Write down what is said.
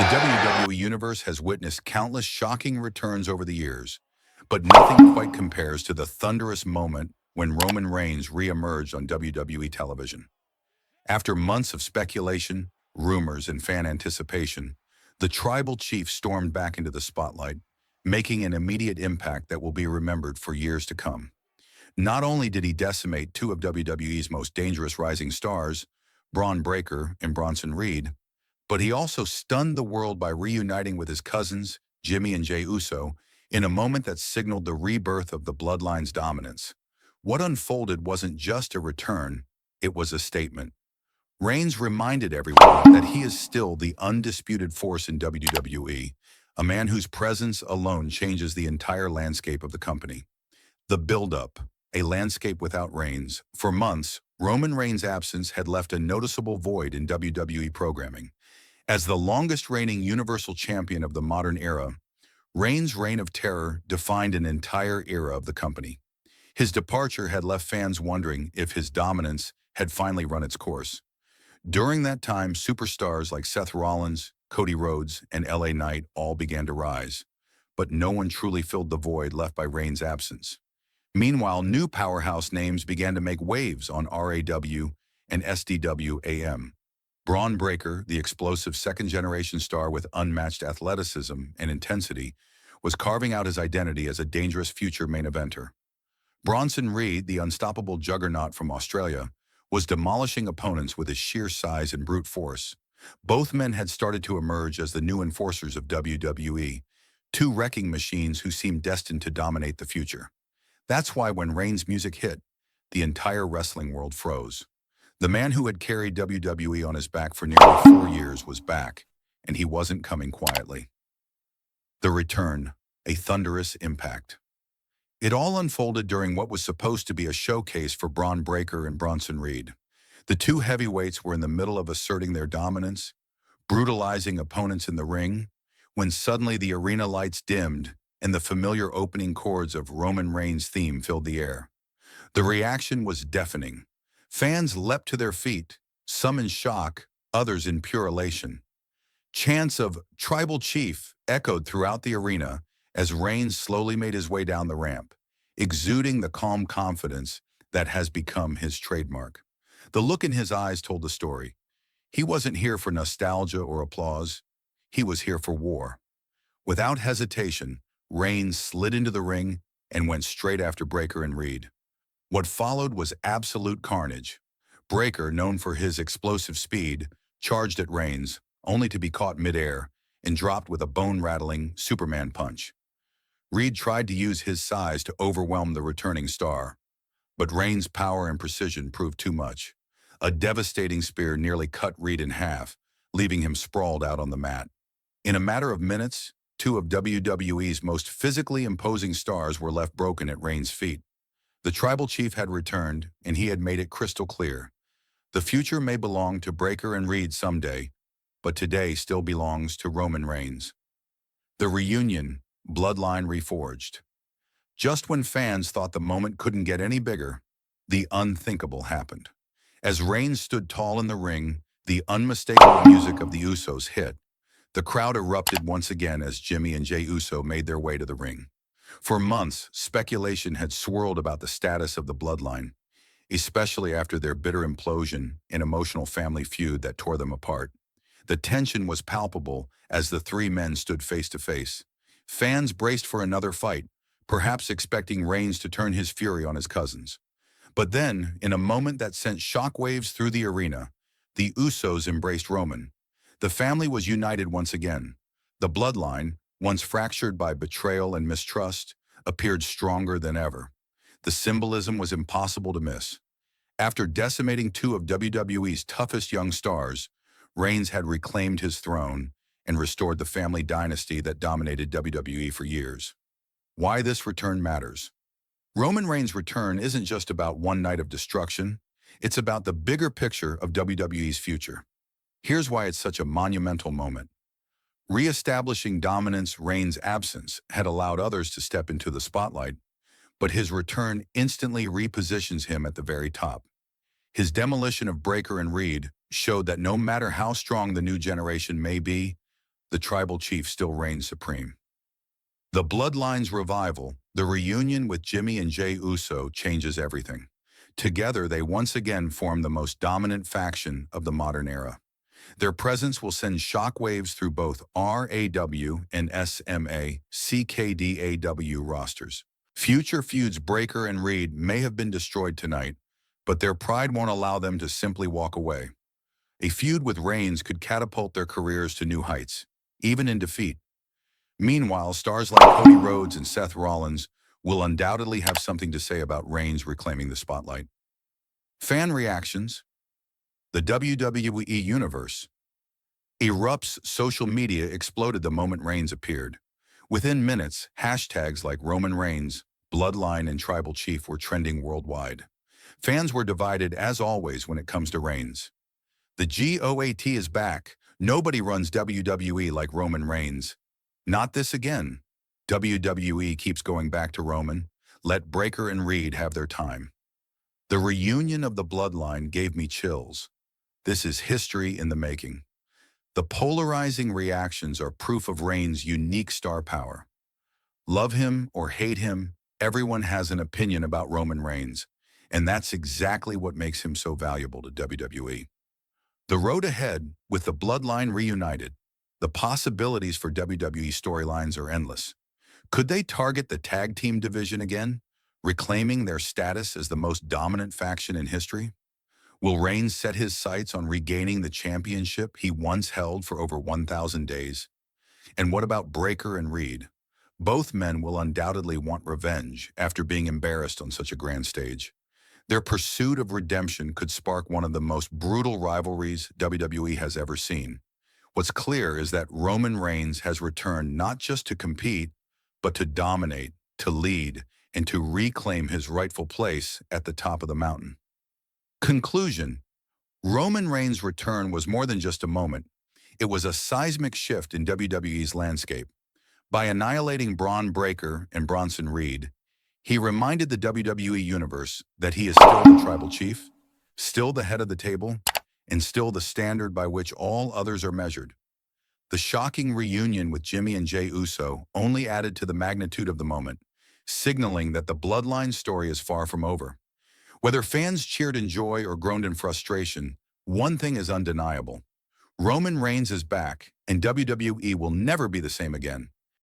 WWE Universe has witnessed countless shocking returns over the years, but nothing quite compares to the thunderous moment when Roman Reigns re-emerged on WWE television. After months of speculation, rumors, and fan anticipation, the tribal chief stormed back into the spotlight, making an immediate impact that will be remembered for years to come. Not only did he decimate two of WWE's most dangerous rising stars, Bron Breakker and Bronson Reed, but he also stunned the world by reuniting with his cousins, Jimmy and Jey Uso, in a moment that signaled the rebirth of the Bloodline's dominance. What unfolded wasn't just a return, it was a statement. Reigns reminded everyone that he is still the undisputed force in WWE, a man whose presence alone changes the entire landscape of the company. The build-up, a landscape without Reigns. For months, Roman Reigns' absence had left a noticeable void in WWE programming. As the longest-reigning Universal Champion of the modern era, Reigns' reign of terror defined an entire era of the company. His departure had left fans wondering if his dominance had finally run its course. During that time, superstars like Seth Rollins, Cody Rhodes, and LA Knight all began to rise, but no one truly filled the void left by Reigns' absence. Meanwhile, new powerhouse names began to make waves on RAW and SDW-AM. Bron Breakker, the explosive second-generation star with unmatched athleticism and intensity, was carving out his identity as a dangerous future main eventer. Bronson Reed, the unstoppable juggernaut from Australia, was demolishing opponents with his sheer size and brute force. Both men had started to emerge as the new enforcers of WWE, two wrecking machines who seemed destined to dominate the future. That's why when Reigns' music hit, the entire wrestling world froze. The man who had carried WWE on his back for nearly 4 years was back, and he wasn't coming quietly. The return, a thunderous impact. It all unfolded during what was supposed to be a showcase for Bron Breakker and Bronson Reed. The two heavyweights were in the middle of asserting their dominance, brutalizing opponents in the ring, when suddenly the arena lights dimmed and the familiar opening chords of Roman Reigns' theme filled the air. The reaction was deafening. Fans leapt to their feet, some in shock, others in pure elation. Chants of "Tribal Chief" echoed throughout the arena as Reigns slowly made his way down the ramp, exuding the calm confidence that has become his trademark. The look in his eyes told the story. He wasn't here for nostalgia or applause. He was here for war. Without hesitation, Reigns slid into the ring and went straight after Breakker and Reed. What followed was absolute carnage. Breakker, known for his explosive speed, charged at Reigns, only to be caught midair and dropped with a bone-rattling Superman punch. Reed tried to use his size to overwhelm the returning star, but Reigns' power and precision proved too much. A devastating spear nearly cut Reed in half, leaving him sprawled out on the mat. In a matter of minutes, two of WWE's most physically imposing stars were left broken at Reigns' feet. The tribal chief had returned, and he had made it crystal clear. The future may belong to Breakker and Reed someday, but today still belongs to Roman Reigns. The reunion, Bloodline reforged. Just when fans thought the moment couldn't get any bigger, the unthinkable happened. As Reigns stood tall in the ring, the unmistakable music of the Usos hit. The crowd erupted once again as Jimmy and Jey Uso made their way to the ring. For months, speculation had swirled about the status of the Bloodline, especially after their bitter implosion and emotional family feud that tore them apart. The tension was palpable as the three men stood face to face. Fans braced for another fight, perhaps expecting Reigns to turn his fury on his cousins. But then, in a moment that sent shockwaves through the arena, the Usos embraced Roman. The family was united once again. The Bloodline, once fractured by betrayal and mistrust, appeared stronger than ever. The symbolism was impossible to miss. After decimating two of WWE's toughest young stars, Reigns had reclaimed his throne and restored the family dynasty that dominated WWE for years. Why this return matters. Roman Reigns' return isn't just about one night of destruction, it's about the bigger picture of WWE's future. Here's why it's such a monumental moment. Re-establishing dominance, Reigns' absence had allowed others to step into the spotlight, but his return instantly repositions him at the very top. His demolition of Breakker and Reed showed that no matter how strong the new generation may be, the tribal chief still reigns supreme. The Bloodline's revival, the reunion with Jimmy and Jey Uso, changes everything. Together, they once again form the most dominant faction of the modern era. Their presence will send shockwaves through both RAW and CKDAW rosters. Future feuds Breaker and Reed may have been destroyed tonight, but their pride won't allow them to simply walk away. A feud with Reigns could catapult their careers to new heights, even in defeat. Meanwhile, stars like Cody Rhodes and Seth Rollins will undoubtedly have something to say about Reigns reclaiming the spotlight. Fan reactions. The WWE Universe erupts. Social media exploded the moment Reigns appeared. Within minutes, hashtags like Roman Reigns, Bloodline, and Tribal Chief were trending worldwide. Fans were divided, as always, when it comes to Reigns. The GOAT is back. Nobody runs WWE like Roman Reigns. Not this again. WWE keeps going back to Roman. Let Breaker and Reed have their time. The reunion of the Bloodline gave me chills. This is history in the making. The polarizing reactions are proof of Reigns' unique star power. Love him or hate him, everyone has an opinion about Roman Reigns, and that's exactly what makes him so valuable to WWE. The road ahead, with the Bloodline reunited, the possibilities for WWE storylines are endless. Could they target the tag team division again, reclaiming their status as the most dominant faction in history? Will Reigns set his sights on regaining the championship he once held for over 1,000 days? And what about Breaker and Reed? Both men will undoubtedly want revenge after being embarrassed on such a grand stage. Their pursuit of redemption could spark one of the most brutal rivalries WWE has ever seen. What's clear is that Roman Reigns has returned not just to compete, but to dominate, to lead, and to reclaim his rightful place at the top of the mountain. Conclusion: Roman Reigns' return was more than just a moment. It was a seismic shift in WWE's landscape. By annihilating Bron Breaker and Bronson Reed, he reminded the WWE Universe that he is still the tribal chief, still the head of the table, and still the standard by which all others are measured. The shocking reunion with Jimmy and Jey Uso only added to the magnitude of the moment, signaling that the Bloodline story is far from over. Whether fans cheered in joy or groaned in frustration, one thing is undeniable. Roman Reigns is back, and WWE will never be the same again.